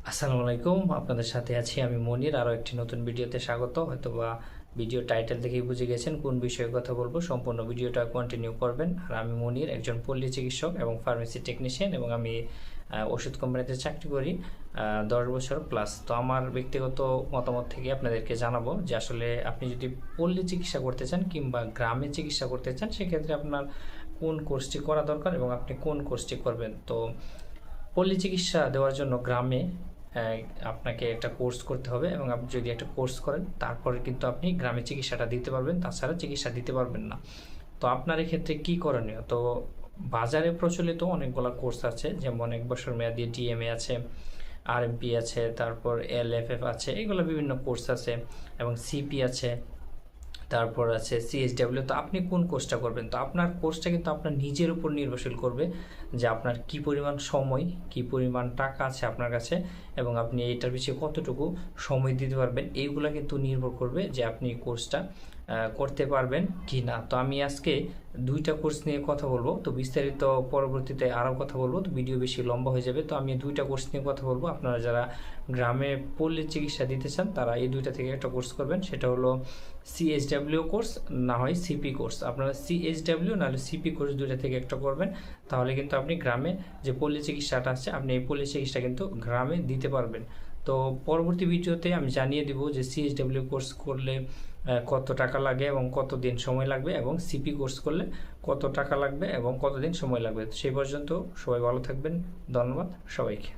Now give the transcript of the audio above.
আসসালামু আলাইকুম, আপনাদের সাথে আছি আমি মনির। আরও একটি নতুন ভিডিওতে স্বাগত। হয়তোবা ভিডিও টাইটেল দেখেই বুঝে গেছেন কোন বিষয়ে কথা বলবো। সম্পূর্ণ ভিডিওটা কন্টিনিউ করবেন। আর আমি মনির, একজন পল্লী চিকিৎসক এবং ফার্মেসি টেকনিশিয়ান, এবং আমি ওষুধ কোম্পানিতে চাকরি করি 10 বছর প্লাস। তো আমার ব্যক্তিগত মতামত থেকে আপনাদেরকে জানাবো যে আসলে আপনি যদি পল্লী চিকিৎসা করতে চান কিংবা গ্রামে চিকিৎসা করতে চান, সেক্ষেত্রে আপনার কোন কোর্সটি করা দরকার এবং আপনি কোন কোর্সটি করবেন। তো পল্লী চিকিৎসা দেওয়ার জন্য গ্রামে আপনাকে একটা কোর্স করতে হবে, এবং আপনি যদি একটা কোর্স করেন তারপরে কিন্তু আপনি গ্রামে চিকিৎসাটা দিতে পারবেন, তাছাড়া চিকিৎসা দিতে পারবেন না। তো আপনার এক্ষেত্রে কী করণীয়? তো বাজারে প্রচলিত অনেকগুলো কোর্স আছে, যেমন 1 বছর মেয়াদি ডিএমএ আছে, আরএমপি আছে, তারপর এলএফএফ আছে, এগুলো বিভিন্ন কোর্স আছে, এবং সিপি আছে, তারপর আছে সিএসডব্লিউ। তো আপনি কোন কোর্সটা করবেন? তো আপনার কোর্সটা কিন্তু আপনার নিজের উপর নির্ভরশীল করবে যে আপনার কি পরিমাণ সময়, কি পরিমাণ টাকা আছে আপনার কাছে, এবং আপনি এইটার পিছিয়ে কতটুকু সময় দিতে পারবেন। এইগুলো কিন্তু নির্ভর করবে যে আপনি কোর্সটা করতে পারবেন কি না। তো আমি আজকে 2টা কোর্স নিয়ে কথা বলবো। তো বিস্তারিত পরবর্তীতে আরও কথা বলবো, তো ভিডিও বেশি লম্বা হয়ে যাবে। তো আমি 2টা কোর্স নিয়ে কথা বলবো। আপনারা যারা গ্রামে পল্লী চিকিৎসা দিতে চান তারা এই 2টা থেকে একটা কোর্স করবেন। সেটা হলো সিএসডব্লিউ কোর্স, না হয় সিপি কোর্স। আপনারা সিএসডব্লিউ নাহলে সিপি কোর্স 2টা থেকে একটা করবেন। তাহলে কিন্তু আপনি গ্রামে যে পল্লী চিকিৎসাটা আছে, আপনি এই পল্লী চিকিৎসা কিন্তু গ্রামে দিতে পারবেন। তো পরবর্তী ভিডিওতে আমি জানিয়ে দিব যে সিএসডব্লিউ কোর্স করলে কত টাকা লাগে এবং কত দিন সময় লাগবে, এবং সিপি কোর্স করলে কত টাকা লাগবে এবং কত দিন সময় লাগবে। সেই পর্যন্ত সবাই ভালো থাকবেন। ধন্যবাদ সবাইকে।